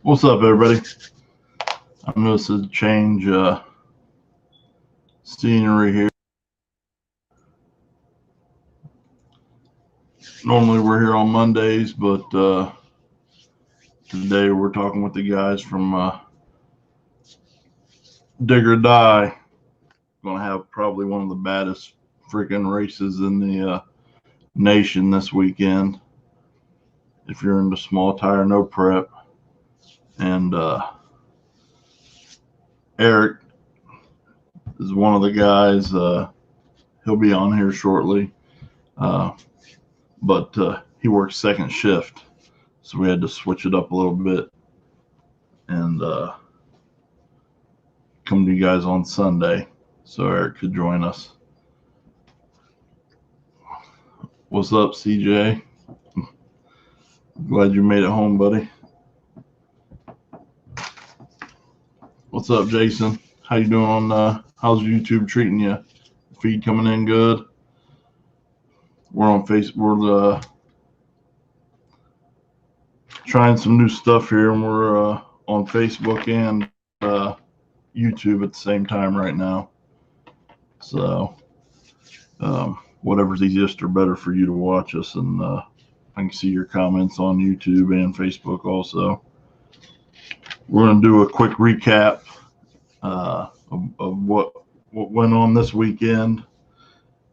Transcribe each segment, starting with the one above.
What's up, everybody? I noticed a change scenery here. Normally we're here on Mondays, but today we're talking with the guys from Dig or Die. Going to have probably one of the baddest freaking races in the nation this weekend. If you're into small tire, no prep. And Eric is one of the guys. He'll be on here shortly. But he works second shift, so we had to switch it up a little bit and come to you guys on Sunday so Eric could join us. What's up, CJ? Glad you made it home, buddy. What's up, Jason? How you doing on how's YouTube treating you? Feed coming in good? We're on Facebook. We're trying some new stuff here, and we're on Facebook and YouTube at the same time right now. So whatever's easiest or better for you to watch us, and I can see your comments on YouTube and Facebook also. We're going to do a quick recap of what went on this weekend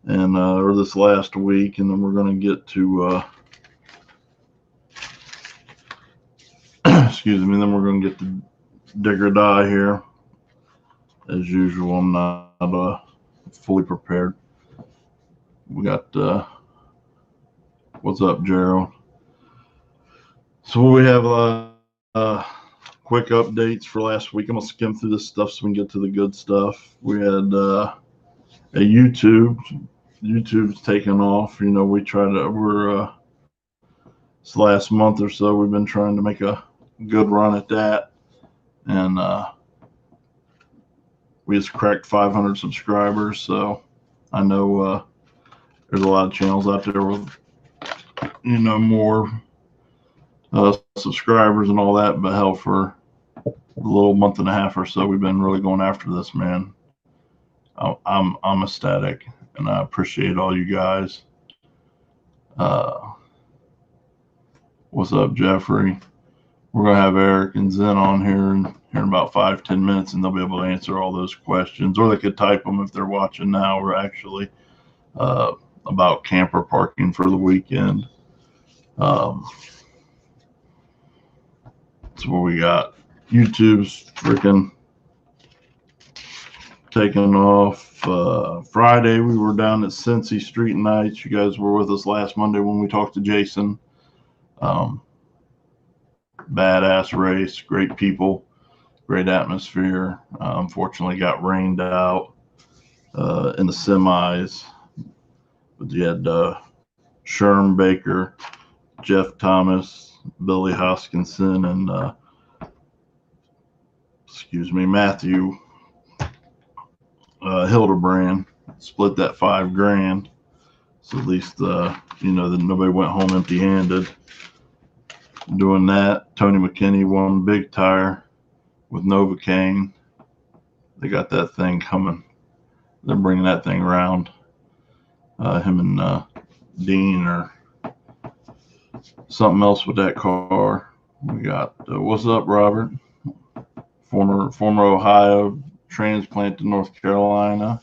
and or this last week, and then we're going to get to excuse me, then we're going to get to Dig or Die here. As usual, I'm not fully prepared. We got what's up, Gerald? So we have quick updates for last week. I'm gonna skim through this stuff so we can get to the good stuff. We had a YouTube's taken off. You know, we're this last month or so we've been trying to make a good run at that, and we just cracked 500 subscribers. So I know there's a lot of channels out there with more subscribers and all that, but hell, for a little month and a half or so we've been really going after this, man. I'm ecstatic, and I appreciate all you guys. What's up, Jeffrey? We're gonna have Eric and Zen on here in about 5-10 minutes, and they'll be able to answer all those questions, or they could type them if they're watching now, or actually about camper parking for the weekend. So what we got? YouTube's freaking taking off. Friday we were down at Cincy Street Nights. You guys were with us last Monday when we talked to Jason. Badass race, great people, great atmosphere. Unfortunately got rained out in the semis, but you had Sherm Baker, Jeff Thomas, Billy Hoskinson, and Matthew Hildebrand split that $5,000. So at least that nobody went home empty-handed. Doing that, Tony McKinney won Big Tire with Novocaine. They got that thing coming. They're bringing that thing around. Him and Dean or something else with that car. We got what's up, Robert? Former Ohio, transplant to North Carolina.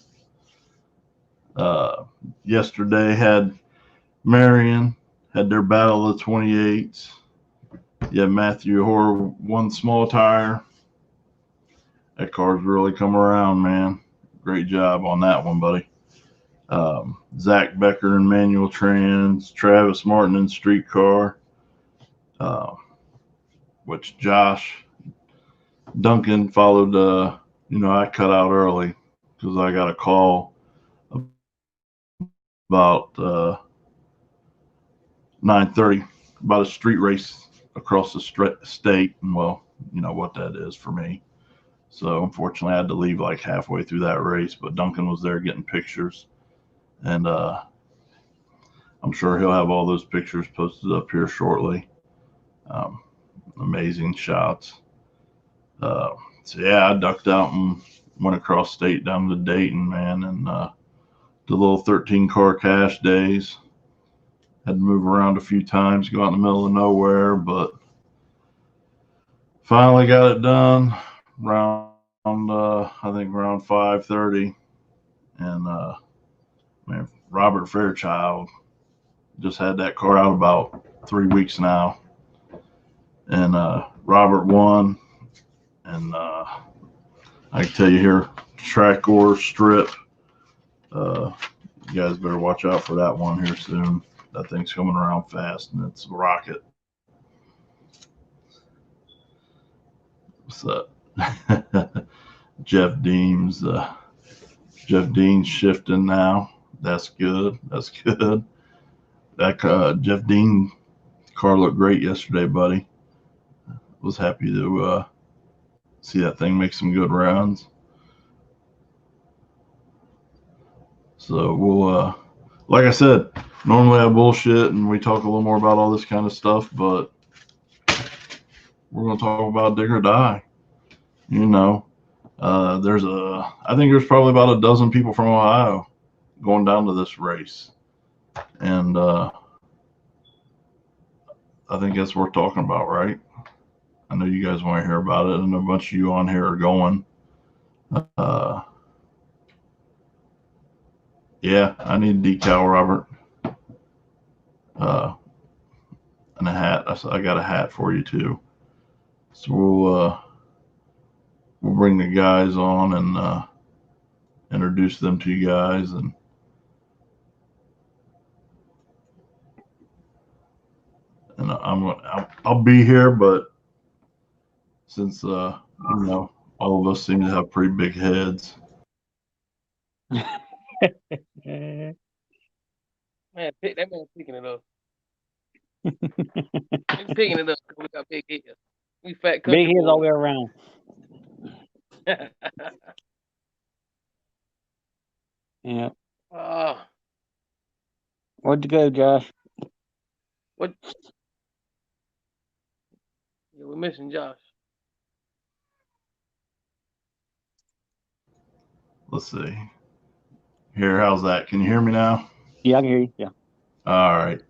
Yesterday had Marion had their battle of the 28s. Yeah, Matthew Hoare won small tire. That car's really come around, man. Great job on that one, buddy. Zach Becker in manual trans, Travis Martin in streetcar, which Josh Duncan followed. I cut out early because I got a call about 9:30 about a street race across the state, and well, you know what that is for me. So unfortunately I had to leave like halfway through that race, but Duncan was there getting pictures, and I'm sure he'll have all those pictures posted up here shortly. amazing shots. So yeah, I ducked out and went across state down to Dayton, man, and the little 13 car cash days. Had to move around a few times, go out in the middle of nowhere, but finally got it done around I think around 5:30, and man, Robert Fairchild just had that car out about 3 weeks now, and Robert won, and I can tell you here, track or strip, uh, you guys better watch out for that one here soon. That thing's coming around fast, and it's a rocket. So Jeff Deems, Jeff Dean's shifting now. That's good. That's good. That Jeff Dean car looked great yesterday, buddy. Was happy to see that thing make some good rounds. So we'll, like I said, normally I bullshit and we talk a little more about all this kind of stuff, but we're going to talk about dig or die. You know, I think there's probably about a dozen people from Ohio going down to this race, and I think that's worth talking about, right? I know you guys want to hear about it, and a bunch of you on here are going. Uh, yeah, I need a decal, Robert, uh, and a hat. I got a hat for you too. So we'll bring the guys on and introduce them to you guys, and I'll be here, but since all of us seem to have pretty big heads. Man, that man picking it up. He's picking it up because we got big heads. We fat country Big heads all the boys. way around. Yeah. Ah, Where'd you go, Josh? what? Yeah, we're missing Josh. Let's see. Here, how's that? Can you hear me now? Yeah, I can hear you. Yeah. All right.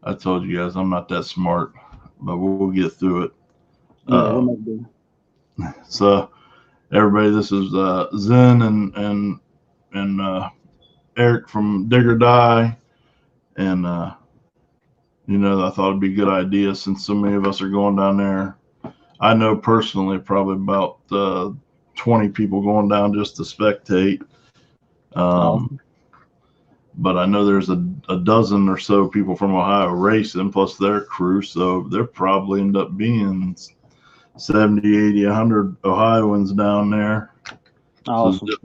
I told you guys I'm not that smart, but we'll get through it. Yeah, we'll Uh, make do. so everybody, this is Zen and Eric from Dig or Die, and I thought it'd be a good idea since so many of us are going down there. I know personally probably about 20 people going down just to spectate. Um, Awesome. but I know there's a dozen or so people from Ohio racing, plus their crew, so there probably end up being 70, 80, 100 Ohioans down there. So Awesome. it's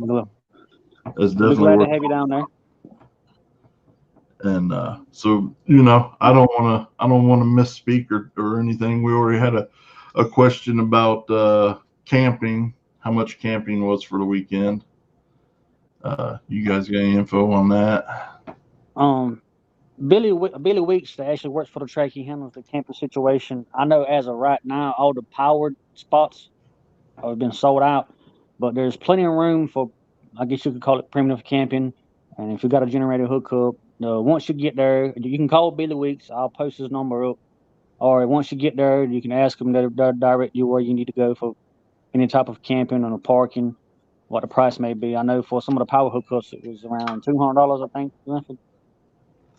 We'll be definitely glad to worth. have you down there. And so I don't want to misspeak or anything. We already had a question about camping, how much camping was for the weekend. You guys got any info on that? Um, Billy Weeks that actually works for the track. He handles the camping situation. I know as of right now, all the powered spots have been sold out, but there's plenty of room for, I guess you could call it primitive camping. And if you got a generator hookup, once you get there, you can call Billy Weeks. I'll post his number up. Or once you get there, you can ask them to direct you where you need to go for any type of camping or parking, what the price may be. I know for some of the power hookups, it was around $200, I think.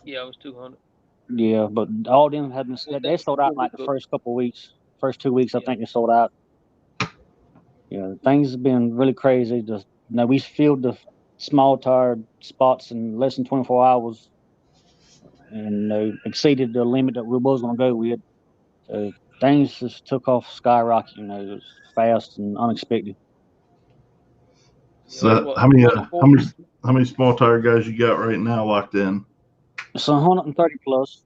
Yeah, it was 200. Yeah, but all of them have been they That's sold out for in like the hookup. first couple of weeks. First 2 weeks, I Yeah. think they sold out. Yeah, things have been really crazy. Just we filled the small tire spots in less than 24 hours, and they exceeded the limit that we was going to go with. So things just took off skyrocket. It was fast and unexpected. Yeah, it was So what how many about four? how many small tire guys you got right now locked in? So 130 plus.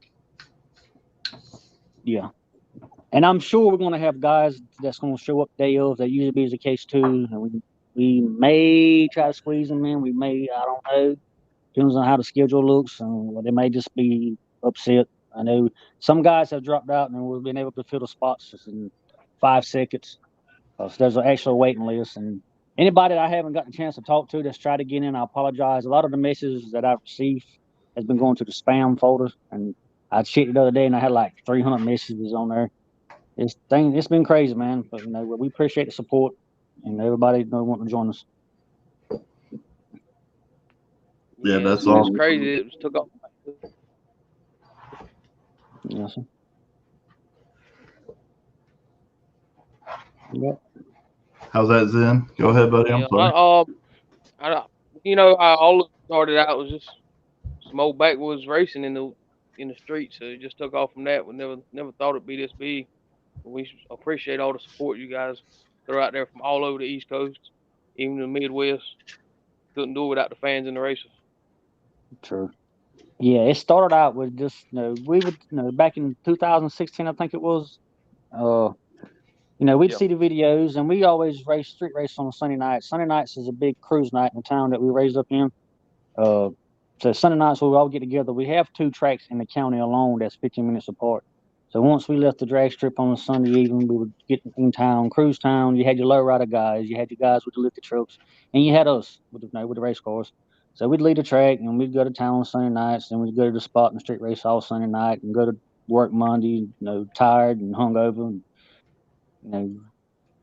Yeah. And I'm sure we're going to have guys that's going to show up day of. That usually be the case too. And we may try to squeeze them in. We may, I don't know. Depends on how the schedule looks. They may just be upset. I know some guys have dropped out and we've been able to fill the spots. And 5 seconds. So there's an actual waiting list. And anybody that I haven't gotten a chance to talk to that's tried to get in, I apologize. A lot of the messages that I've received has been going to the spam folder. And I checked it the other day and I had like 300 messages on there. It's been crazy, man. But we appreciate the support and everybody wanting to join us. Yeah, that's it's awesome. crazy. It was took off. Yes, sir. Yep. How's that, Zen? Go ahead, buddy. I'm Yeah, sorry. all it started out was just some old backwoods racing in the streets. So it just took off from that. We never thought it'd be this big. We appreciate all the support you guys throw out there from all over the East Coast, even the Midwest. Couldn't do it without the fans and the racers. True. Yeah, it started out with just we would back in 2016, I think it was. We'd Yeah. see the videos, and we always street race on a Sunday night. Sunday nights is a big cruise night in the town that we raised up in. So Sunday nights we all get together. We have 2 tracks in the county alone that's 15 minutes apart. So once we left the drag strip on a Sunday evening, we would get in town, cruise town. You had your low rider guys, you had your guys with the lifted trucks, and you had us with the race cars. So we'd lead the track, and we'd go to town on Sunday nights, and we'd go to the spot and street race all Sunday night, and go to work Monday, tired and hungover, and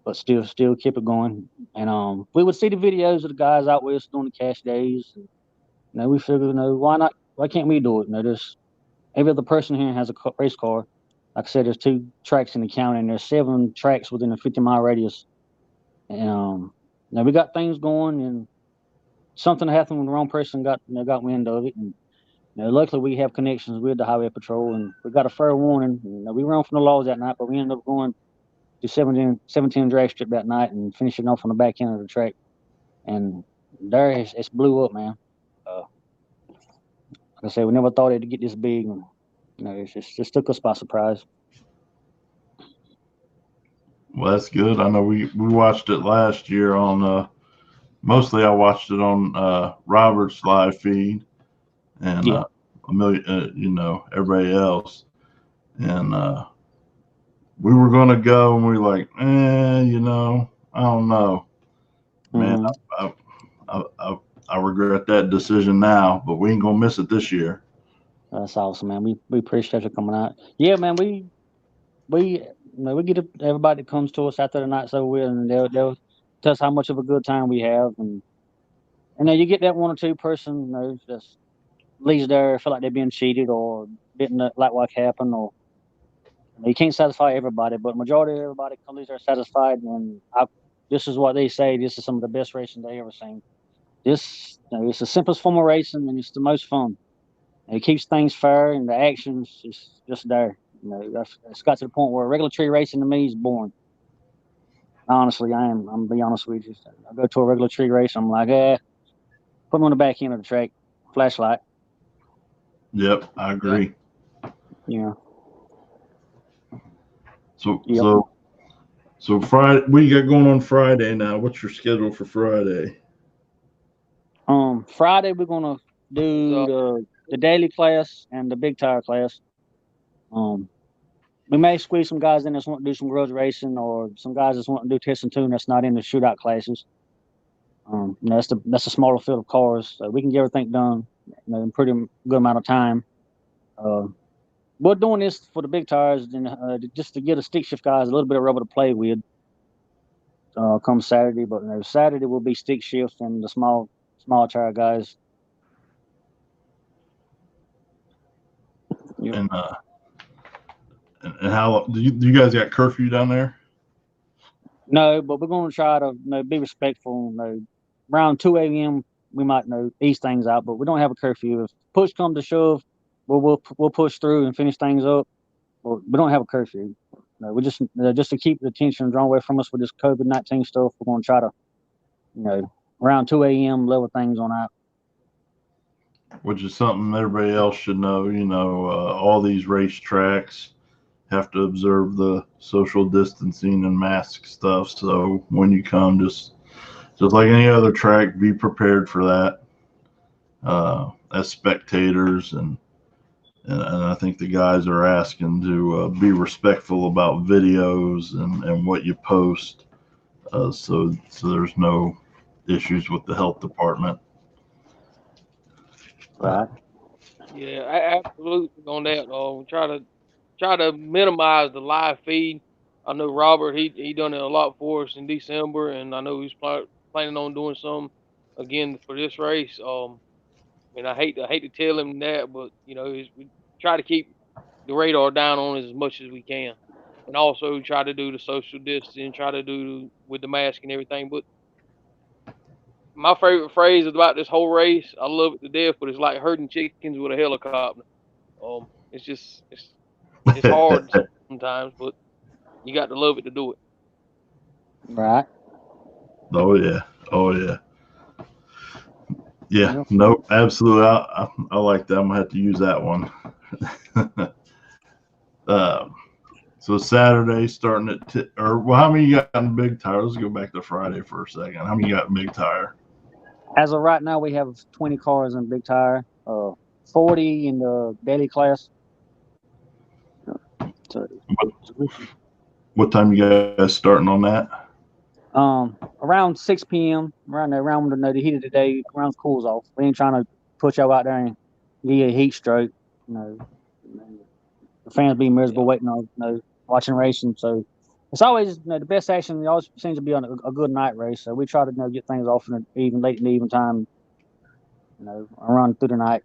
but still keep it going. And we would see the videos of the guys out west doing the cash days. And, we figured, why can't we do it? There's every other person here has a race car. Like I said, there's 2 tracks in the county, and there's 7 tracks within a 50-mile radius. And now we got things going, and something happened when the wrong person got wind of it. And luckily we have connections with the highway patrol, and we got a fair warning. We ran from the laws that night, but we ended up going to 17 drag strip that night and finishing off on the back end of the track. And there it's blew up, man. Like I said, we never thought it'd get this big. And, it just took us by surprise. Well, that's good. I know we watched it last year on mostly I watched it on Robert's live feed and Yeah. a million everybody else. And we were gonna go and we were like, I don't know. Man, I regret that decision now, but we ain't gonna miss it this year. That's awesome, man. We appreciate you coming out. Yeah, man. We get everybody that comes to us after the night's over with, and they'll tell us how much of a good time we have, and you get that 1 or 2 person just leaves there feel like they're being cheated or didn't like what happened, or you can't satisfy everybody, but majority of everybody leaves there satisfied, and this is what they say. This is some of the best racing they ever seen. This it's the simplest form of racing, and it's the most fun. It keeps things fair, and the action's just there. It's got to the point where regulatory racing to me is boring. Honestly, I'm gonna be honest with you. I go to a regulatory race, I'm like, put me on the back end of the track, flashlight. Yep, I agree. Yeah. So Friday, what you got going on Friday now? What's your schedule for Friday? Friday we're gonna do the daily class and the big tire class. We may squeeze some guys in that want to do some grudge racing, or some guys that want to do test and tune that's not in the shootout classes. That's a smaller field of cars, so we can get everything done in a pretty good amount of time. We're doing this for the big tires, and just to get the stick shift guys a little bit of rubber to play with. Come Saturday, but Saturday will be stick shift and the small tire guys. Yep. And how do you guys got curfew down there? No, but we're going to try to be respectful. Around 2 a.m. we might ease things out, but we don't have a curfew. If push comes to shove, we'll push through and finish things up. But we don't have a curfew. We just to keep the attention drawn away from us with this COVID-19 stuff. We're going to try to around 2 a.m. level things on out. Which is something everybody else should know. All these racetracks have to observe the social distancing and mask stuff. So when you come, just like any other track, be prepared for that as spectators, and and I think the guys are asking to be respectful about videos and what you post, so there's no issues with the health department. Right. Yeah, absolutely on that. Try to minimize the live feed. I know Robert he done it a lot for us in December, and I know he's planning on doing some again for this race. And I hate to tell him that, but we try to keep the radar down on it as much as we can, and also try to do the social distancing, try to do with the mask and everything. But my favorite phrase about this whole race, I love it to death, but it's like herding chickens with a helicopter. It's just it's hard sometimes, but you got to love it to do it. Right. Oh yeah, oh yeah, yeah. Yep. No, absolutely. I like that. I'm gonna have to use that one. um, so Saturday starting at or well, how many you got in Big Tire? Let's go back to Friday for a second. How many you got in Big Tire? As of right now, we have 20 cars in Big Tire, 40 in the daily class. So, What time you guys starting on that? around 6 p.m. around there, around the heat of the day, around cools off. We ain't trying to push y'all out there and get you a heat stroke. You know, the fans be miserable Yeah, waiting on watching racing. So it's always the best action. It always seems to be on a good night race. So we try to get things off in the even late in the even time. Around through the night.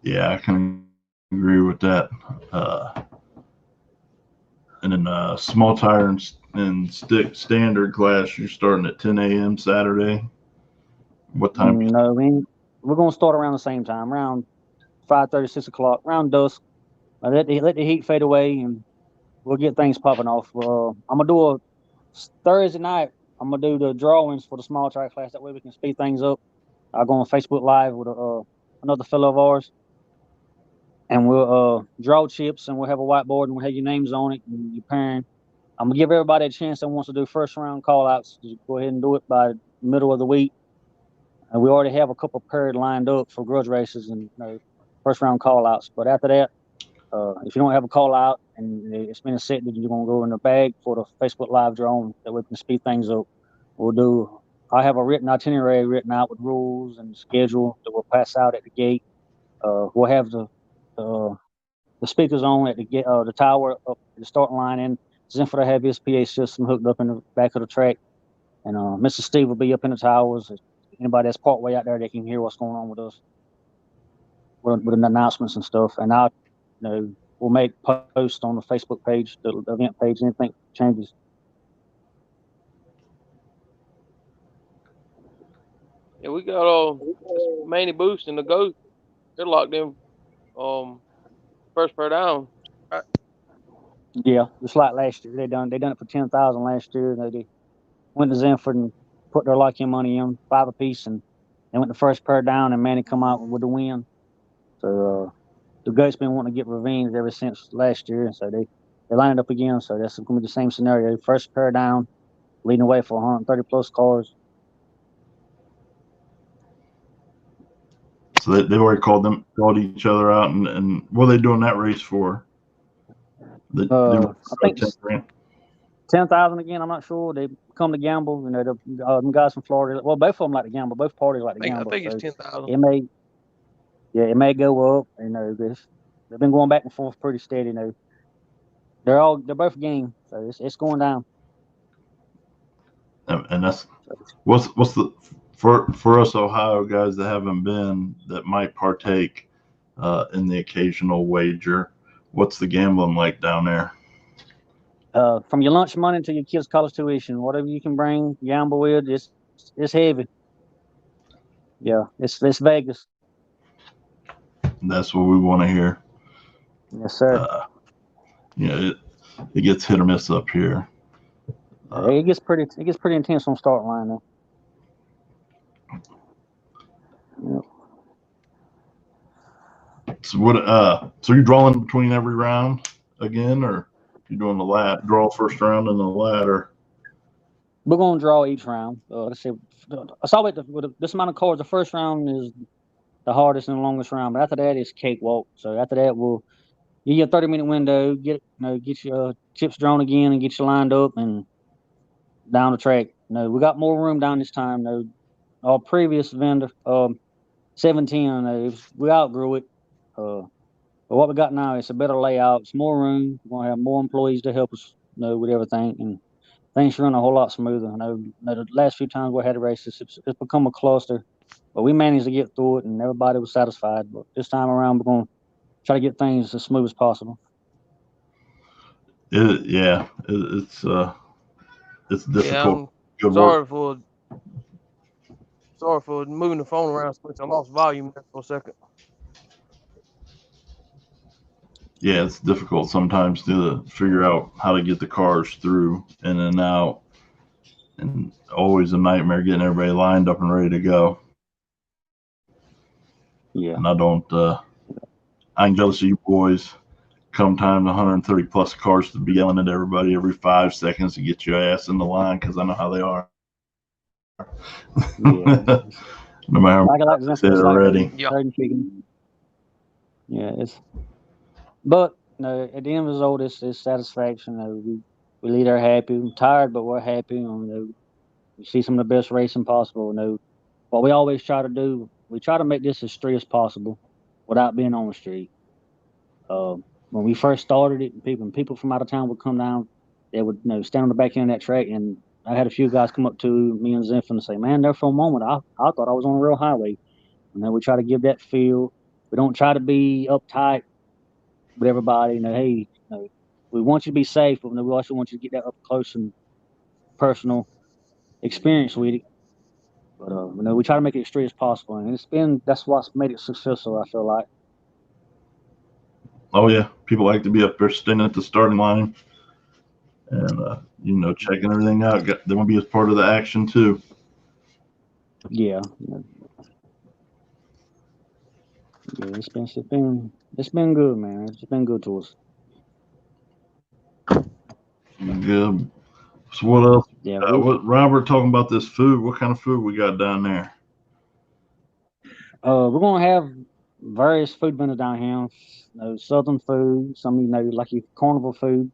Yeah, I can agree with that. Uh, and then small tire and stick standard class, you're starting at 10 a.m. Saturday. What time? No, we're gonna start around the same time, around 5:30, 6 o'clock, around dusk. Let the heat fade away, and we'll get things popping off. I'm gonna do a Thursday night. I'm gonna do the drawings for the small track class. That way we can speed things up. I'll go on Facebook Live with another fellow of ours, and we'll draw chips, and we'll have a whiteboard, and we'll have your names on it and your parent. I'm gonna give everybody a chance that wants to do first round call outs. Go ahead and do it by the middle of the week. And we already have a couple paired lined up for grudge races and first round call outs. But after that, if you don't have a call out and it's been set that you're gonna go in the bag for the Facebook Live drawing, that we can speed things up. We'll do. I have a written itinerary written out with rules and schedule that we'll pass out at the gate. We'll have uh, the speakers on at the tower up at the starting line, and Zenford will have his PA system hooked up in the back of the track. And Mr. Steve will be up in the towers. If anybody that's part way out there, they can hear what's going on with us with the announcements and stuff. And we'll make posts on the Facebook page, the event page, anything changes. yeah, we got this Manny Boost and the Ghost. They're locked in. First pair down. Right. Yeah, just like last year, they done it for 10,000 last year. They went to Zenford and put their lock-in money in, five apiece, and they went the first pair down, and Manny come out with the win. So the Goats been wanting to get revenge ever since last year, so they lined up again. So that's going to be the same scenario. First pair down, leading away for 130 plus cars. So they've already called each other out, and what are they doing that race for? I think 10 grand. 10,000 again. I'm not sure. They come to gamble. The guys from Florida. Well, both of them like to gamble. Both parties like to I gamble. think So it's 10,000. it may go up. They've been going back and forth pretty steady. They're both game. So it's going down. And that's what's the for us Ohio guys that haven't been that might partake in the occasional wager. What's the gambling like down there? From your lunch money to your kids' college tuition, whatever you can bring, gamble with, it's heavy. Yeah, it's Vegas. That's what we want to hear. Yes, sir. It gets hit or miss up here. It gets pretty intense on start line though. Yep. So you're drawing between every round again, or you're doing the draw first round and the ladder? We're gonna draw each round. Let's see. I saw with this amount of cards. The first round is the hardest and longest round. But after that, it's cakewalk. So after that, you get a 30-minute window, get your chips drawn again, and get you lined up and down the track. No, we got more room down this time. No, our previous vendor, 710, we outgrew it. But what we got now is a better layout. It's more room. We're gonna have more employees to help us, with everything, and things run a whole lot smoother. The last few times we had a race, it's become a cluster, but we managed to get through it, and everybody was satisfied. But this time around, we're gonna try to get things as smooth as possible. It's difficult. Yeah, sorry for moving the phone around so much. I lost volume there for a second. Yeah, it's difficult sometimes to figure out how to get the cars through in and out, and always a nightmare getting everybody lined up and ready to go. Yeah. And I ain't jealous of you boys. Come time to 130 plus cars to be yelling at everybody every 5 seconds to get your ass in the line, because I know how they are. Yeah. No matter how like much they said already. Yeah, but at the end result, it's satisfaction. We leave there happy. I'm tired, but we're happy. We see some of the best racing possible. What we always try to do, we try to make this as street as possible without being on the street. When we first started it, people from out of town would come down. They would stand on the back end of that track, and I had a few guys come up to me and Zinfin and say, "Man, there for a moment, I thought I was on a real highway." And then we try to give that feel. We don't try to be uptight with everybody. Hey, we want you to be safe, but we also want you to get that up close and personal experience with it. But we try to make it as straight as possible, and that's what's made it successful. I feel like. Oh yeah, people like to be up there standing at the starting line, and checking everything out. They want to be as part of the action too. Yeah. Yeah, it's been good, man. It's been good to us. Good. So what else? Yeah. What Robert talking about this food? What kind of food we got down there? We're gonna have various food vendors down here. Southern food, some like your carnival food.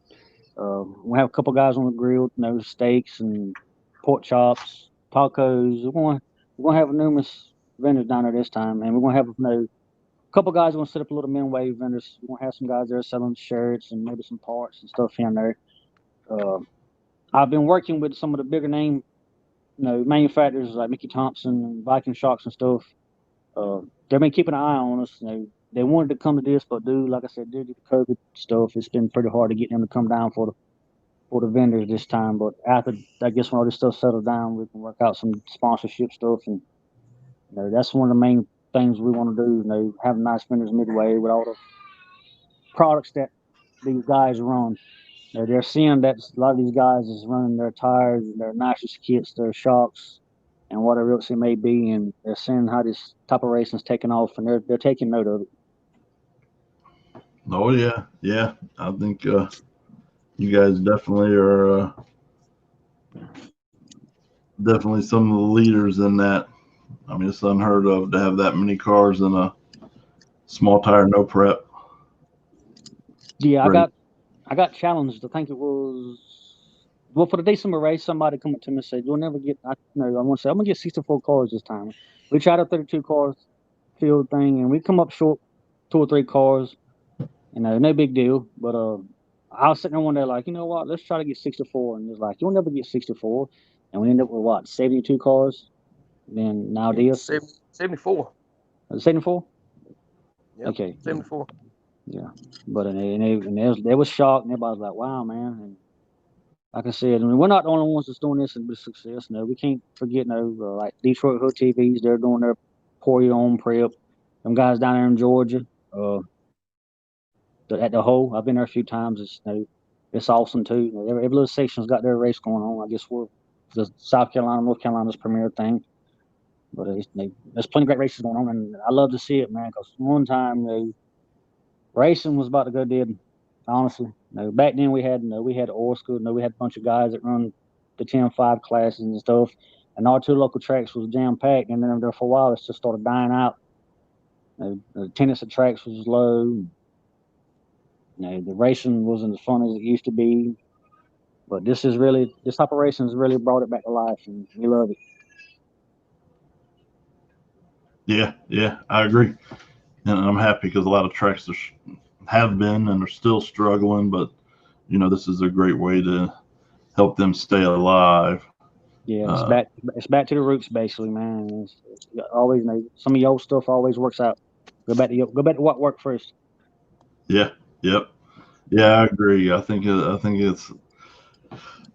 We have a couple guys on the grill. Steaks and pork chops, tacos. We're gonna have numerous vendors down there this time, and we're gonna have a couple guys are gonna set up a little midway vendors. We're gonna have some guys there selling shirts and maybe some parts and stuff in there. Uh, I've been working with some of the bigger name, manufacturers like Mickey Thompson and Viking Sharks and stuff. They've been keeping an eye on us. They wanted to come to this, but like I said, due to the COVID stuff, it's been pretty hard to get them to come down for the vendors this time. But after, I guess, when all this stuff settles down, we can work out some sponsorship stuff, and that's one of the main things we want to do. Have nice vendors midway with all the products that these guys run. They're seeing that a lot of these guys is running their tires, their nitrous kits, their shocks, and whatever else it may be, and they're seeing how this type of racing is taking off, and they're taking note of it. Oh yeah. I think you guys definitely are definitely some of the leaders in that. I mean, it's unheard of to have that many cars in a small tire, no prep. Yeah, I got challenged. I think it was for the December race. Somebody come up to me and said, "You'll never get." I want to say I'm gonna get 64 cars this time. We tried a 32 cars field thing, and we come up short 2 or 3 cars. No big deal. But I was sitting there one day like, you know what? Let's try to get 64. And it's like, you'll never get 64. And we ended up with what, 72 cars? Then now this 74. 74? Yep, Okay. 74. Yeah. But they was shocked, and everybody was like, wow, man. And like I said, we're not the only ones that's doing this and be success. We can't forget like Detroit Hood TVs. They're doing their pour your own prep. Them guys down there in Georgia. At the hole, I've been there a few times. It's awesome too. Every little section's got their race going on. I guess we're the South Carolina, North Carolina's premier thing. But there's plenty of great races going on, and I love to see it, man. Because one time, racing was about to go dead. Honestly, back then we had Orska. We had a bunch of guys that run the 10-5 classes and stuff, and our 2 local tracks was jam packed. And then there for a while, it's just started dying out. The attendance at tracks was low. The racing wasn't as fun as it used to be. But this operation has really brought it back to life, and we love it. Yeah, I agree, and I'm happy because a lot of tracks have been and are still struggling, but this is a great way to help them stay alive. Yeah, it's back to the roots, basically, man. It's always some of your old stuff always works out. Go back to what worked first. Yeah, yep, yeah, I agree. I think it's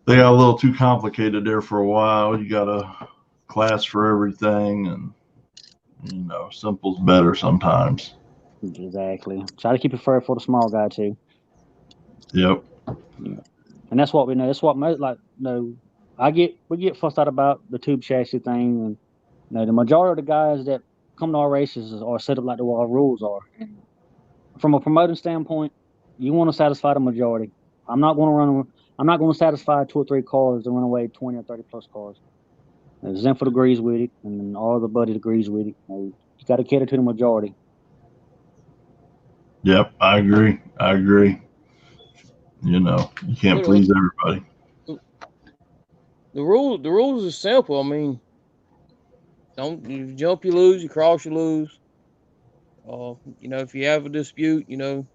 they got a little too complicated there for a while. You got a class for everything, and simple's better sometimes. Exactly. Try to keep it fair for the small guy too. Yep. Yeah. And that's what we know. That's what most we get fussed out about the tube chassis thing, and the majority of the guys that come to our races are set up like the way our rules are. And from a promoting standpoint, you want to satisfy the majority. I'm not going to run. I'm not going to satisfy 2 or 3 cars and run away 20 or 30 plus cars. Zenford agrees with it, and all the buddies agrees with it. You got to cater to the majority. Yep, I agree. You can't please everybody. The rules are simple. I mean, don't you jump, you lose. You cross, you lose. If you have a dispute, you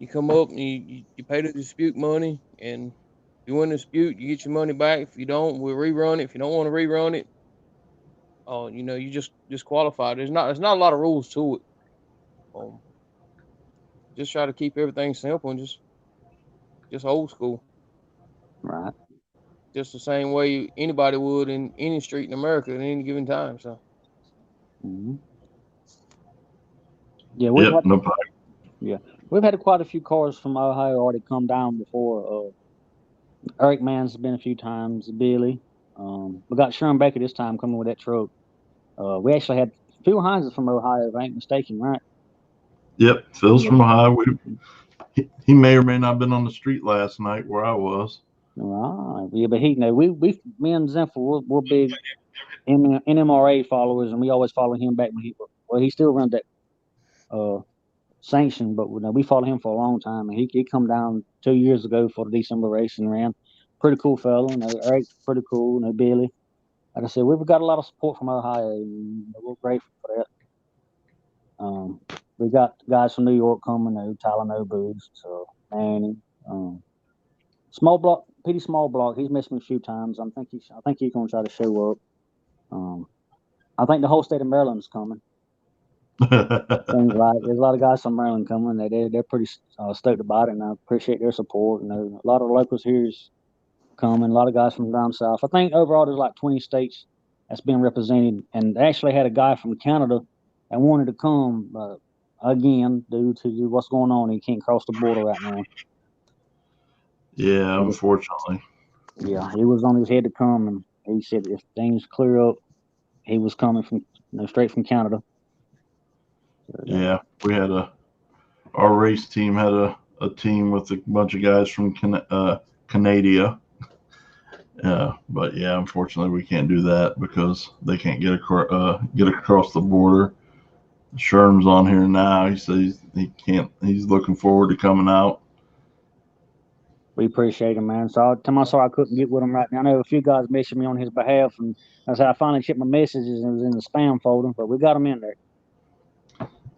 come up and you pay the dispute money, and if you win the dispute, you get your money back. If you don't, we'll rerun it. If you don't want to rerun it, you just disqualify. There's not a lot of rules to it. Um, just try to keep everything simple and just old school. Right. Just the same way anybody would in any street in America at any given time. So. Mm-hmm. Yeah, Yep, no problem. Yeah, we've had quite a few cars from Ohio already come down before. Eric Mann's been a few times. Billy. We got Sherman Baker this time coming with that truck. We actually had Phil Hines from Ohio, if I ain't mistaken, right? Yep, Phil's from Ohio. He may or may not have been on the street last night where I was. Right. Yeah, but me and Zenford, we're big NMRA followers, and we always follow him back when he still runs that sanction, but we followed him for a long time, and he come down 2 years ago for the December race and ran. Pretty cool fellow. Eric's pretty cool. Billy. Like I said, we've got a lot of support from Ohio, and we're grateful for that. We got guys from New York coming, Tyler Nobles, so Manny, Small Block, Petey Small Block. He's missed me a few times. I think he's gonna try to show up. I think the whole state of Maryland's coming. Things like there's a lot of guys from Maryland coming. They're pretty stoked about it, and I appreciate their support. A lot of the locals here is coming. A lot of guys from down south. I think overall there's like 20 states that's been represented, and they actually had a guy from Canada that wanted to come, but again, due to what's going on, he can't cross the border right now. Yeah, unfortunately. Yeah, he was on his head to come, and he said if things clear up, he was coming from straight from Canada. Yeah, we had our race team had a team with a bunch of guys from Canada. But yeah, unfortunately, we can't do that because they can't get across the border. Sherm's on here now. He says he can't. He's looking forward to coming out. We appreciate him, man. So I sorry I couldn't get with him right now. I know a few guys messaged me on his behalf, and I said I finally checked my messages and it was in the spam folder, but we got him in there.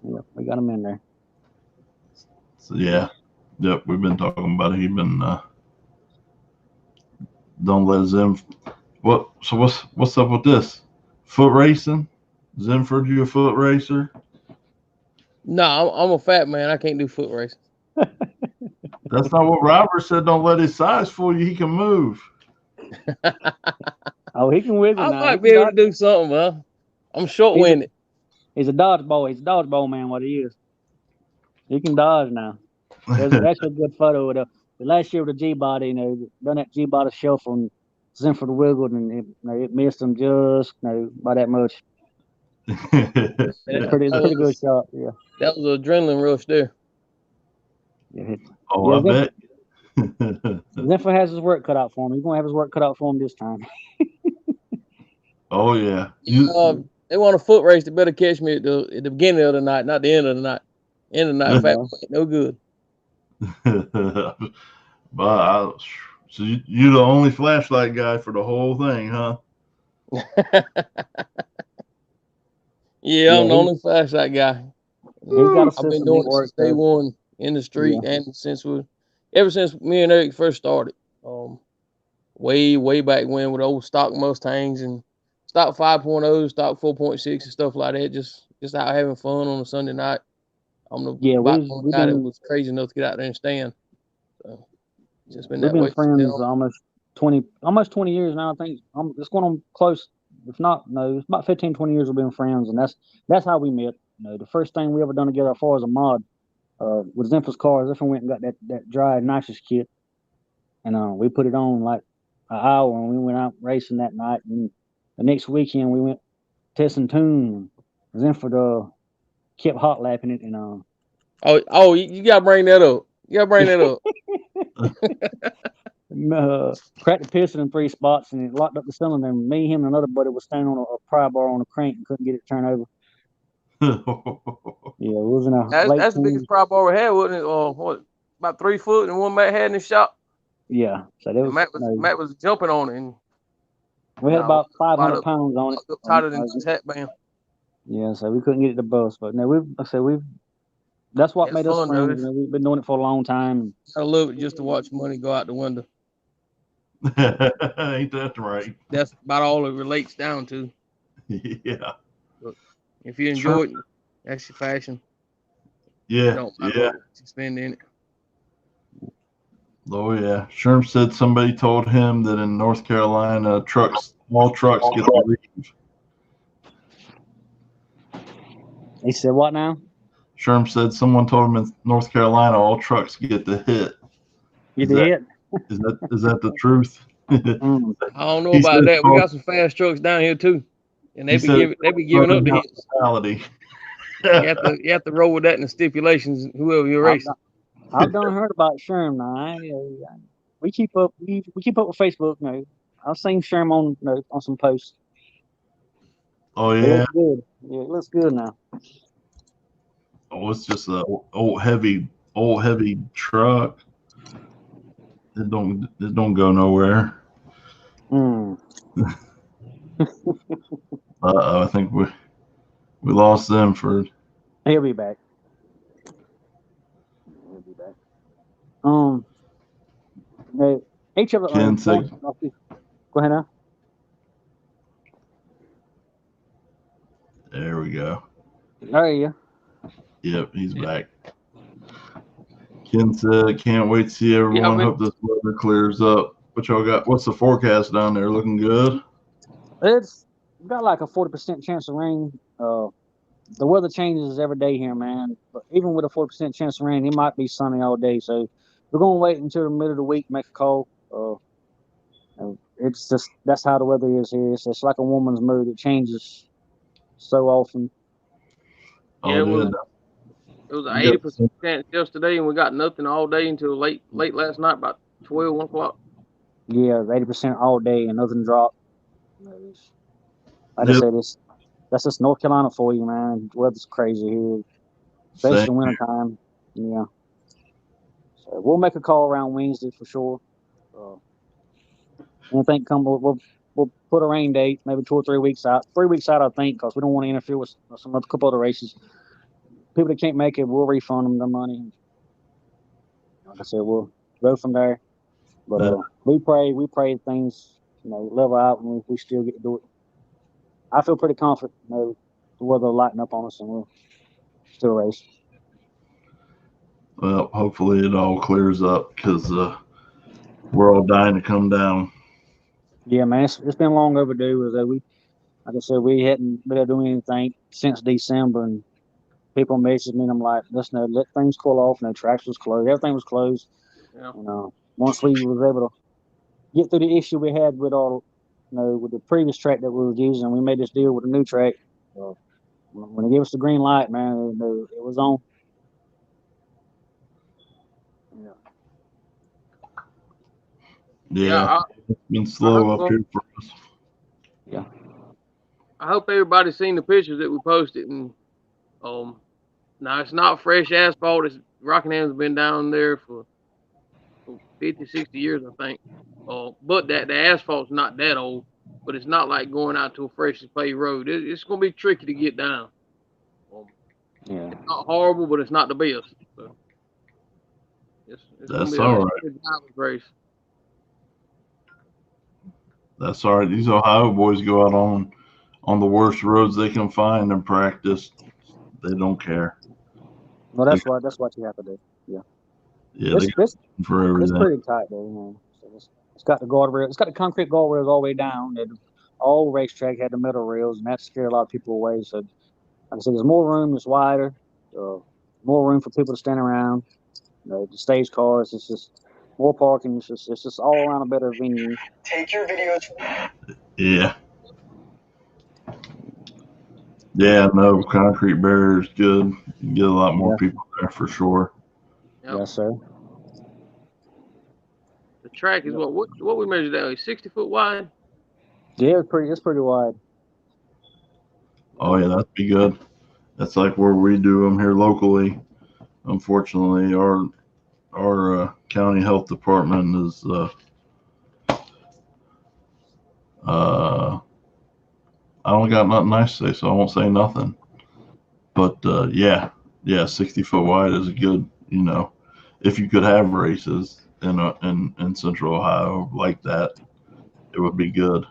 Yeah, we got him in there. So yeah, yep, we've been talking about it. He's been don't let Zim. What? So what's up with this? Foot racing? Zenford, you a foot racer? No, I'm a fat man. I can't do foot racing. That's not what Robert said. Don't let his size fool you. He can move. Oh, he can wiggle I now. might be able to do something, man. I'm short-winded. He's a dodgeball. He's a dodgeball man. What he is. He can dodge now. There's actually a good photo of the last year with the G body. Done that G body shuffle and Zenford wiggled and it missed him just by that much. Pretty good shot. Yeah. That was an adrenaline rush there. Yeah. I bet. Zenford has his work cut out for him. He's gonna have his work cut out for him this time. Oh yeah. they want a foot race, they better catch me at the beginning of the night, not the end of the night. End of the night, fat boy ain't no good. But so you're the only flashlight guy for the whole thing, huh? Yeah, I'm the only flashlight guy. He's got a I've been system. doing It it since works. day one in the street, and ever since me and Eric first started. Way back when with old stock Mustangs and stock 5.0, stock 4.6 and stuff like that. Just out having fun on a Sunday night. I'm the Yeah, guy we've that been was crazy enough to get out there and stand. So it's just been we've that been way. friends almost 20 years now. I think it's going on close. If not, no, it's about 15, 20 years we've been friends, and that's how we met. The first thing we ever done together as far as a mod with Zempha's cars. Zempha went and got that dry nitrous kit, and we put it on like an hour, and we went out racing that night. And the next weekend we went testing tune. Zempha kept hot lapping it, and you gotta bring that up. You gotta bring that up. cracked the piston in 3 spots, and it locked up the cylinder. And me, him, and another buddy was standing on a pry bar on a crank and couldn't get it turned over. Yeah, it was in a That's the biggest prop bar we had, wasn't it? What, about 3 foot and one Matt had in the shop. Yeah, so that was, Matt was jumping on it, and we had about 500 pounds on it. Tighter than his hat band. Yeah, so we couldn't get it to bust. But no, that's what made us friends. We've been doing it for a long time. I love it just to watch money go out the window. Ain't that right? That's about all it relates down to. Yeah. But if you enjoy it, that's your passion. Yeah. Don't matter what you spend in it. Oh yeah. Sherm said somebody told him that in North Carolina, all trucks get the reeve. He said what now? Sherm said someone told him in North Carolina all trucks get the hit. Is that the truth? I don't know about that. We got some fast trucks down here too, and they be giving up the hits. You have to roll with that in the stipulations. Whoever you're racing. I've done heard about Sherm now. We keep up. We keep up with Facebook. No, I've seen Sherm on some posts. Oh yeah. It looks good. Yeah, it looks good now. Oh, it's just a old heavy truck. It don't go nowhere. I think we lost them for. He'll be back. Each of Ken said, go ahead now. There we go. There you go. Yep, he's back. Ken said, can't wait to see everyone. Hope this weather clears up. What y'all got? What's the forecast down there? Looking good? It's got like a 40% chance of rain. The weather changes every day here, man. But even with a 40% chance of rain, it might be sunny all day. So we're gonna wait until the middle of the week to make a call. It's just that's how the weather is here. It's like a woman's mood. It changes so often. Yeah, it was an 80% chance yesterday, and we got nothing all day until late last night, about 12, 1 o'clock. Yeah, 80% all day and nothing dropped. Like I said, that's just North Carolina for you, man. The weather's crazy here, especially in wintertime. Yeah. So we'll make a call around Wednesday for sure. I think we'll put a rain date maybe 2 or 3 weeks out. 3 weeks out, I think, because we don't want to interfere with some other couple other races. People that can't make it, we'll refund them their money. Like I said, we'll go from there. But we pray things level out, and we still get to do it. I feel pretty confident. The weather will lighten up on us, and we'll still race. Well, hopefully it all clears up because we're all dying to come down. Yeah, man, it's been long overdue. Like I said, we hadn't been able to do anything since December, and people messaged me, and I'm like, listen, let things cool off. No tracks was closed, everything was closed. Yeah. Once we was able to get through the issue we had with with the previous track that we were using, we made this deal with a new track. When they gave us the green light, man, it was on. Yeah, it's been slow up here for us. Yeah. I hope everybody's seen the pictures that we posted. And now it's not fresh asphalt. It's Rockingham's been down there for 50, 60 years, I think. But that the asphalt's not that old. But it's not like going out to a freshly paved road. It's going to be tricky to get down. Yeah. It's not horrible, but it's not the best. So it's going to That's be all a right. good driver's race. That's all right. These Ohio boys go out on the worst roads they can find and practice. They don't care. Well, that's what you have to do. Yeah. Yeah, they It's go for it's everything. pretty tight though. You know. So it's got the guardrail. It's got the concrete guardrails all the way down. All racetrack had the metal rails, and that scared a lot of people away. So, like I said, there's more room. It's wider. More room for people to stand around. The stage cars. It's just more parking. It's just all around a better venue. Take your videos. Yeah. Yeah, no, concrete barrier is good. You can get a lot more people there for sure. Yep. Yes, sir. The track is what we measured out. 60 foot wide. Yeah, it's pretty wide. Oh yeah, that'd be good. That's like where we do them here locally. Unfortunately, our county health department is I don't got nothing nice to say, so I won't say nothing. But yeah, 60 foot wide is a good. You know, if you could have races in Central Ohio like that, it would be good.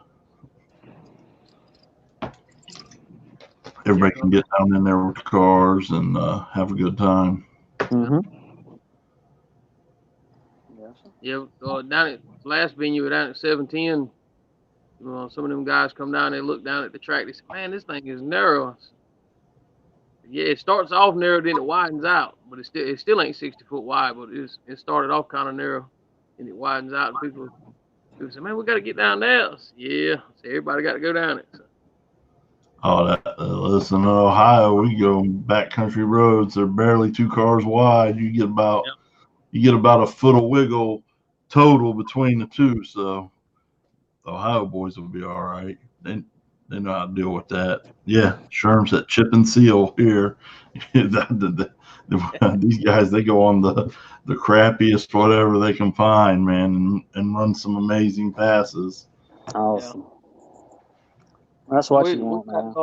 Everybody can get down in there with cars and have a good time. Mm-hmm. Yeah, down at last venue down at 710, some of them guys come down, they look down at the track, they say, man, this thing is narrow. Yeah, it starts off narrow, then it widens out, but it still ain't 60 foot wide, but it started off kind of narrow, and it widens out, and people say, man, we got to get down there. Yeah, so everybody got to go down it. So. Oh, listen, in Ohio, we go backcountry roads. They're barely 2 cars wide. You get about a foot of wiggle total between the two. So the Ohio boys will be all right. They know how to deal with that. Yeah, Sherm's at chip and seal here. These guys, they go on the crappiest whatever they can find, man, and run some amazing passes. Awesome. Yeah. That's what you want, man.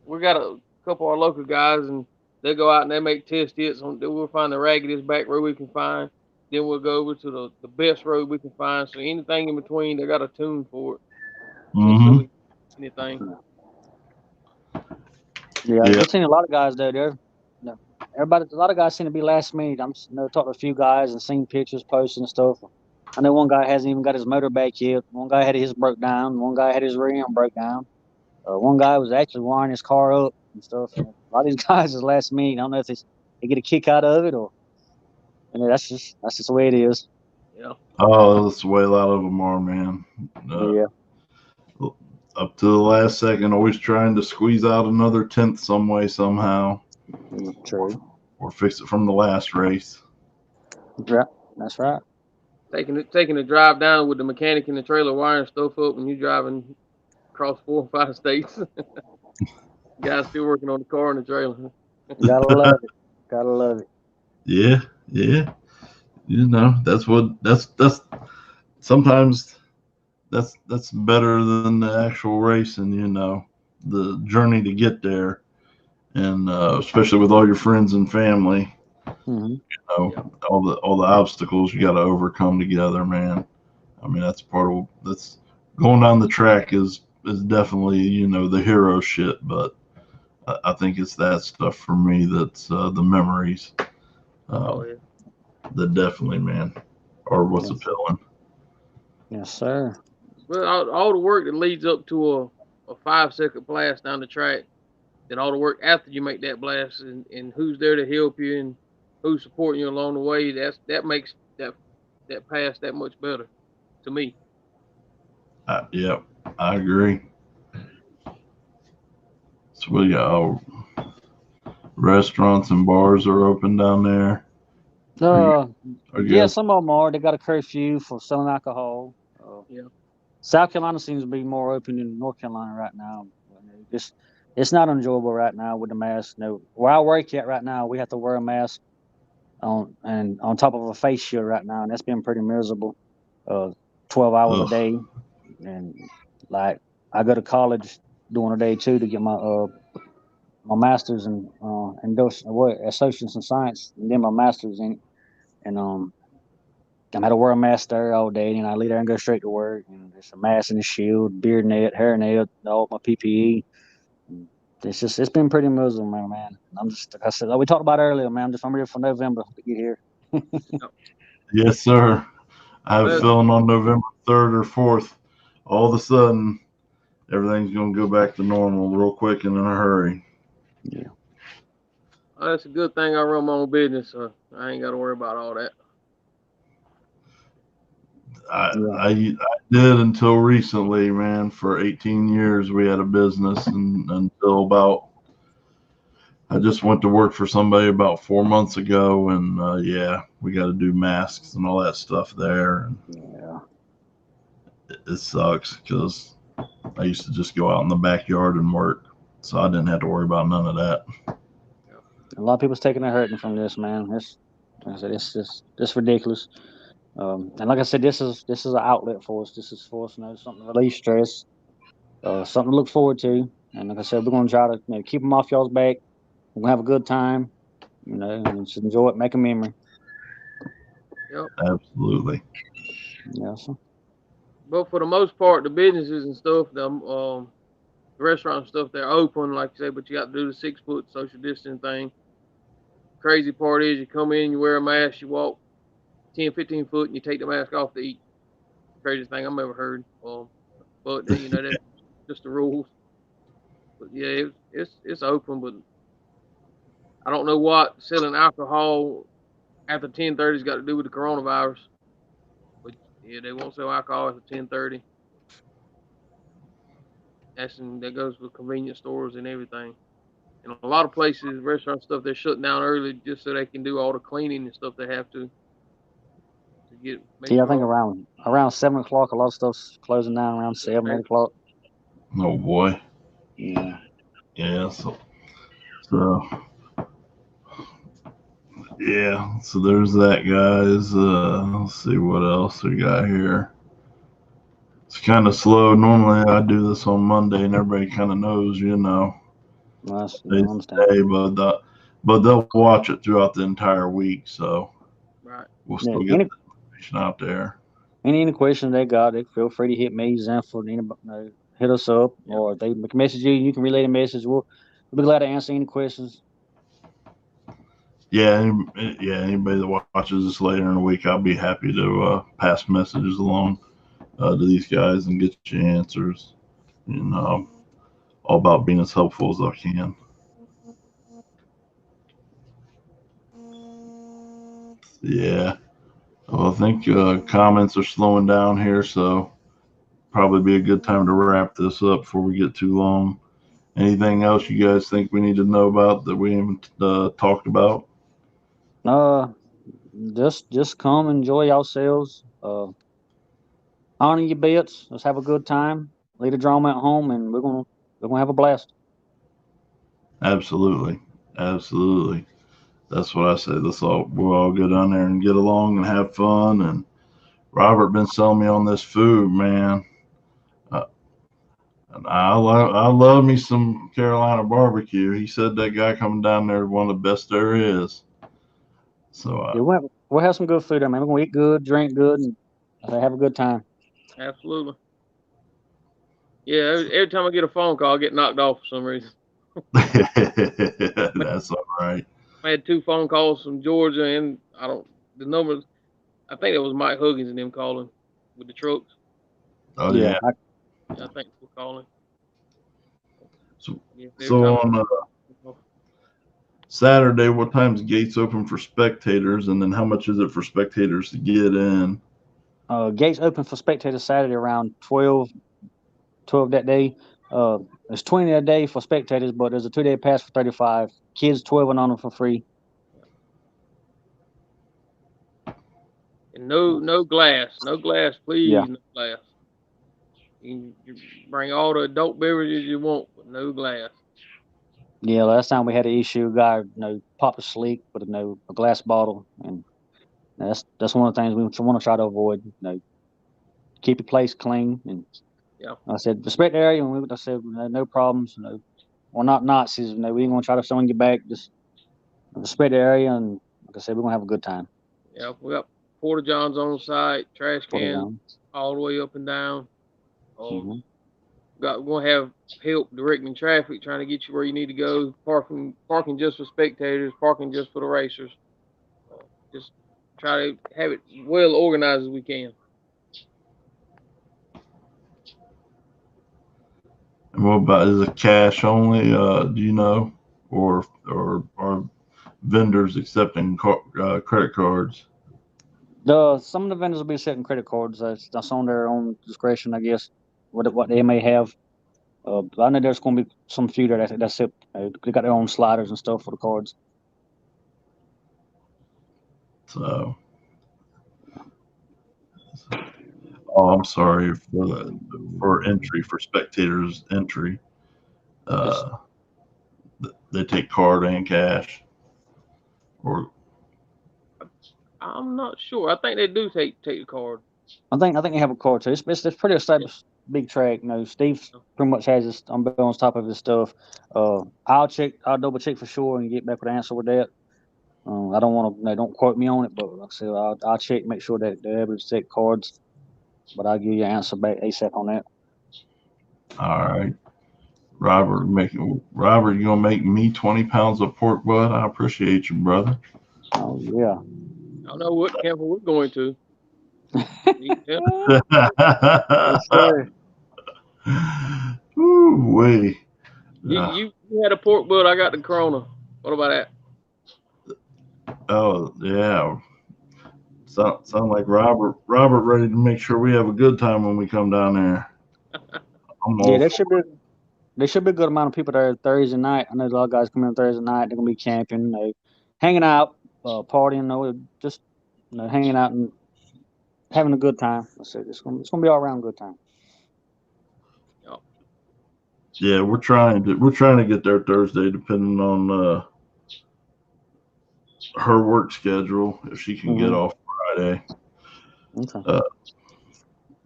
We got a couple of our local guys, and they go out and they make test hits. We'll find the raggedest back road we can find. Then we'll go over to the best road we can find. So anything in between, they got a tune for it. Mm-hmm. Anything. Yeah, we've seen a lot of guys there. A lot of guys seem to be last minute. Talked to a few guys and seen pictures posted and stuff. I know one guy hasn't even got his motor back yet. One guy had his broke down. One guy had his rim broke down. One guy was actually wiring his car up and stuff. A lot of these guys is last minute. I don't know if they get a kick out of it or. That's just the way it is. Yeah. Oh, that's the way a lot of them are, man. Yeah. Up to the last second, always trying to squeeze out another tenth some way, somehow. True. Or fix it from the last race. Yeah, that's right. Taking a drive down with the mechanic in the trailer wiring stuff up, and you driving across 4 or 5 states. Guys still working on the car and the trailer. Gotta love it. Gotta love it. Yeah. You know, that's sometimes that's better than the actual racing, you know, the journey to get there. And especially with all your friends and family, mm-hmm. You know, all the obstacles you got to overcome together, man. I mean, that's going down the track is definitely, you know, the hero shit. But I think it's that stuff for me that's the memories. That definitely, man, are what's appealing. Yes, sir. Well, all the work that leads up to a 5-second blast down the track, then all the work after you make that blast, and who's there to help you and who's supporting you along the way, that makes that pass that much better to me. Yep, I agree. So we got restaurants and bars are open down there. Yeah, some of them are. They got a curfew for selling alcohol. Yeah. South Carolina seems to be more open than North Carolina right now. it's not enjoyable right now with the mask. No, where I work at right now, we have to wear a mask on top of a face shield right now, and that's been pretty miserable. Uh, 12 hours a Ugh. day, and like I go to college during the day too to get my master's in associates in science, and then my master's in it. And I had to wear a mask there all day, and I leave there and go straight to work. And there's a mask and a shield, beard net, hair net, all my PPE. And it's been pretty miserable, man. I'm just like I said, like we talked about earlier, man. I'm ready for November to get here. Yes, sir. I have a Well, feeling on November 3rd or 4th, all of a sudden, everything's going to go back to normal real quick and in a hurry. Yeah. that's a good thing I run my own business, so I ain't got to worry about all that. I did until recently, man. For 18 years, we had a business, and until about I just went to work for somebody about 4 months ago, and yeah, we got to do masks and all that stuff there, and Yeah. it sucks because I used to just go out in the backyard and work, so I didn't have to worry about none of that. A lot of people's taking a hurting from this, man. Like I said, it's ridiculous. And like I said, this is an outlet for us. This is for us, something to relieve stress, something to look forward to. And like I said, we're gonna try to keep them off y'all's back. We're gonna have a good time, and just enjoy it, make a memory. Yep. Absolutely. Yeah. So, But for the most part, the businesses and stuff, the restaurant and stuff, they're open, like you say, but you got to do the 6 foot social distance thing. Crazy part is you come in, you wear a mask, you walk 10, 15 foot, and you take the mask off to eat. Craziest thing I've ever heard. But that's just the rules. But yeah, it's open, but I don't know what selling alcohol after 10:30's got to do with the coronavirus. But yeah, they won't sell alcohol after 10:30. That goes with convenience stores and everything. And a lot of places, restaurant stuff, they're shutting down early just so they can do all the cleaning and stuff they have to make yeah, I sure think all. around 7 o'clock, a lot of stuff's closing down around 7, 8 o'clock. Oh boy. Yeah. Yeah. So yeah. So there's that, guys. Let's see what else we got here. It's kind of slow. Normally, I do this on Monday, and everybody kind of knows, Yeah, I today's understand. the day, but they'll watch it throughout the entire week, so Right. we'll Yeah. still get the information out there. Any questions they got, they feel free to hit me, Zanford, hit us up, Yep. or if they message you, you can relay the message. We'll be glad to answer any questions. Yeah, yeah. Anybody that watches this later in the week, I'll be happy to pass messages along to these guys and get you answers. All about being as helpful as I can. Yeah. Well, I think comments are slowing down here, so probably be a good time to wrap this up before we get too long. Anything else you guys think we need to know about that we haven't talked about? Uh, just come enjoy yourselves. Honor your bets. Let's have a good time. Leave the drama at home, and we're gonna have a blast. Absolutely, absolutely. That's what I say. We'll all go down there and get along and have fun. And Robert been selling me on this food, man. Uh, and I love me some Carolina barbecue. He said that guy coming down there is one of the best there is. So Yeah, we'll have some good food. I mean, we're gonna eat good, drink good, and have a good time. Absolutely. Yeah. Every time I get a phone call, I get knocked off for some reason. that's all right. I had 2 phone calls from Georgia, and I don't the numbers. I think it was Mike Huggins and them calling with the trucks. Oh Yeah, yeah. Yeah, I think they were calling. So, Yeah, every so time. on Saturday, what time's gates open for spectators, and then how much is it for spectators to get in? gates open for spectators Saturday around 12 that day. Uh, there's 20 a day for spectators, but there's a 2-day pass for 35. Kids 12 and on for free. And no glass, no glass, Yeah, please, no glass. You bring all the adult beverages you want, but no glass. Yeah, last time we had an issue, guy, popped a sleek with a glass bottle, and that's one of the things we want to try to avoid. Keep your place clean, and Yeah. I said respect the area, and I said no problems. We're not Nazis. We ain't gonna try to swing you back. Just respect the area, and like I said, we're gonna have a good time. Yeah. We got porta johns on site, trash Put it cans down. all the way up and down. Mm-hmm. We're gonna have help directing traffic, trying to get you where you need to go. Parking just for spectators, parking just for the racers. Just try to have it well organized as we can. And what about, is it cash only? Do you know, or are vendors accepting credit cards? Some of the vendors will be accepting credit cards. That's on their own discretion, I guess. What they may have. But I know there's going to be some few that's it. They got their own sliders and stuff for the cards. So, oh, I'm sorry for entry, for spectators entry. Yes. Uh, they take card and cash, or I'm not sure. I think they do take the card. I think they have a card too. It's pretty established big track. Steve pretty much has his on top of his stuff. I'll double check for sure and get back with an answer with that. I don't want to, don't quote me on it, but like I said, I'll check, make sure that they're able to take cards. But I'll give you an answer back ASAP on that. all right. Robert, you gonna make me 20 pounds of pork butt? I appreciate you, brother. Oh yeah. I don't know what camper we're going to. Yes, sir. Ooh, wee. You had a pork butt. I got the Corona. What about that? Oh yeah. Sound like Robert ready to make sure we have a good time when we come down there. I'm Yeah, all for there should be a good amount of people there Thursday night. I know a lot of guys coming in Thursday night. They're gonna be camping, hanging out, partying, just hanging out and having a good time. I said it's gonna be all around good time. Oh, Yeah, we're trying to get there Thursday, depending on her work schedule, if she can get Mm-hmm. off Friday. Okay. Uh,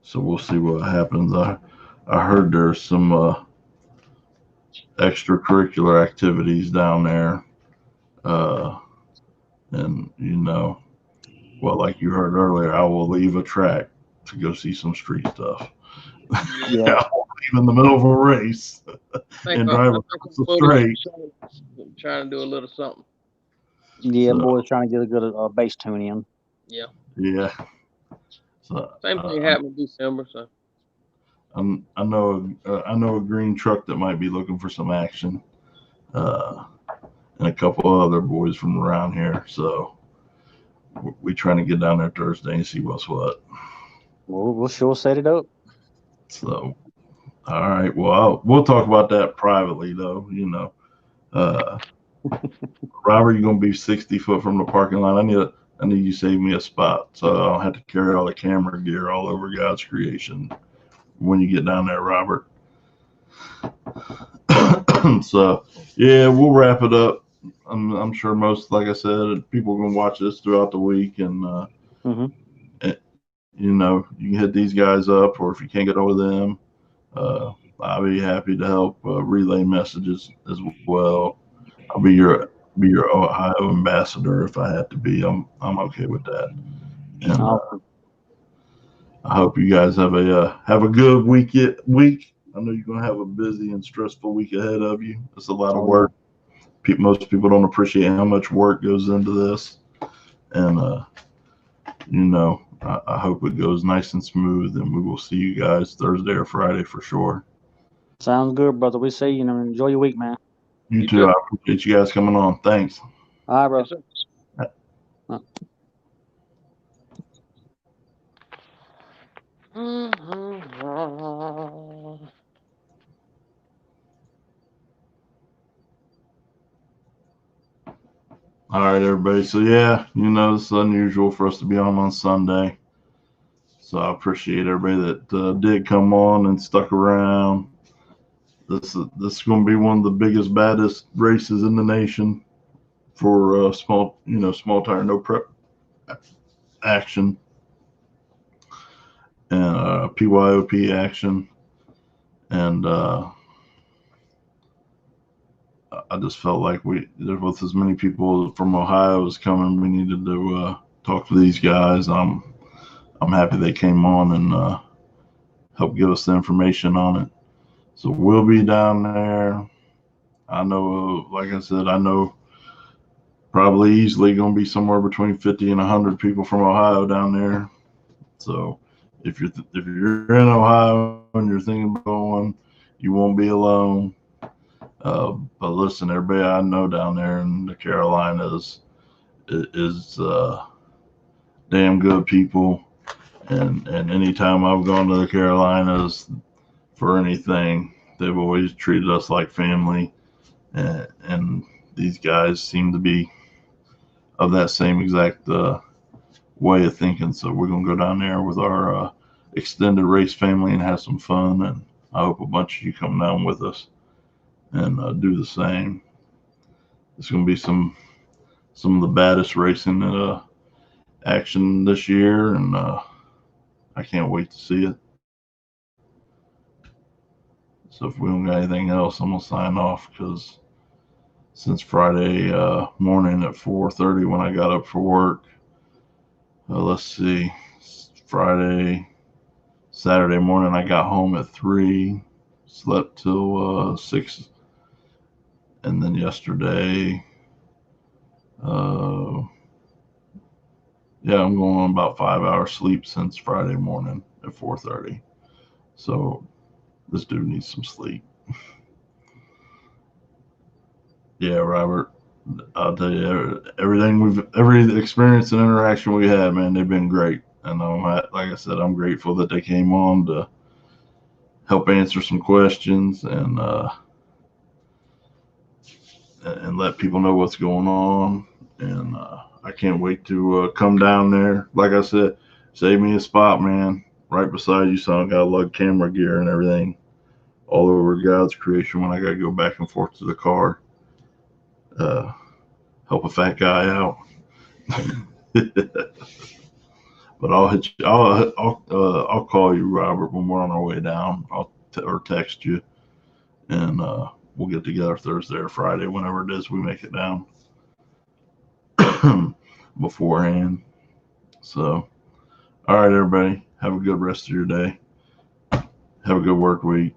so we'll see what happens. I heard there's some extracurricular activities down there, uh, and well, like you heard earlier, I will leave a track to go see some street stuff. Yeah. I'll leave in the middle of a race and I drive think across the I'm straight. trying to do a little something. Yeah, So boys trying to get a good bass tune in. Yeah. yeah, so Same thing happened in December. So I know a green truck that might be looking for some action, uh, and a couple of other boys from around here. So we trying to get down there Thursday and see what's what. We'll sure set it up. So all right, well we'll talk about that privately though. Uh, Robert, you're gonna be 60 foot from the parking lot. I need you to save me a spot, so I don't have to carry all the camera gear all over God's creation when you get down there, Robert. So yeah, we'll wrap it up. I'm sure like I said, people are gonna watch this throughout the week, and Mm-hmm. you can hit these guys up, or if you can't get over them, uh, I'll be happy to help relay messages as well. I'll be your Ohio ambassador if I have to be. I'm okay with that, and Awesome. I hope you guys have a good week. I know you're gonna have a busy and stressful week ahead of you. It's a lot of Oh yeah. work. Most people don't appreciate how much work goes into this, and I hope it goes nice and smooth. And we will see you guys Thursday or Friday for sure. Sounds good, brother. We see you. Enjoy your week, man. You you too. too. I appreciate you guys coming on. Thanks. All right, bro. Yes, sir. Uh, All right, everybody. So yeah, it's unusual for us to be on Sunday. So I appreciate everybody that did come on and stuck around. This is going to be one of the biggest, baddest races in the nation for small tire no prep action and PYOP action. And I just felt like with as many people from Ohio as coming, we needed to talk to these guys. I'm happy they came on and helped give us the information on it. So we'll be down there. I know, like I said, I know probably easily going to be somewhere between 50 and 100 people from Ohio down there. So if you're in Ohio and you're thinking about going, you won't be alone. But listen, everybody I know down there in the Carolinas is damn good people. And anytime I've gone to the Carolinas for anything, they've always treated us like family. And these guys seem to be of that same exact way of thinking. So we're going to go down there with our extended race family and have some fun. And I hope a bunch of you come down with us and do the same. It's going to be some of the baddest racing action this year, and I can't wait to see it. So if we don't got anything else, I'm going to sign off, because since Friday morning at 4:30 when I got up for work, let's see, Saturday morning I got home at 3, slept till 6, and then yesterday, yeah, I'm going on about 5 hours sleep since Friday morning at 4:30. So this dude needs some sleep. Yeah, Robert, I'll tell you, every experience and interaction we had, man, they've been great. And like I said, I'm grateful that they came on to help answer some questions and let people know what's going on. And I can't wait to come down there. Like I said, save me a spot, man, right beside you, so I got to lug camera gear and everything all over God's creation when I got to go back and forth to the car. Help a fat guy out. But I'll hit you. I'll call you, Robert, when we're on our way down. Or text you, and we'll get together Thursday or Friday, whenever it is we make it down beforehand. So, all right, everybody, have a good rest of your day. Have a good work week.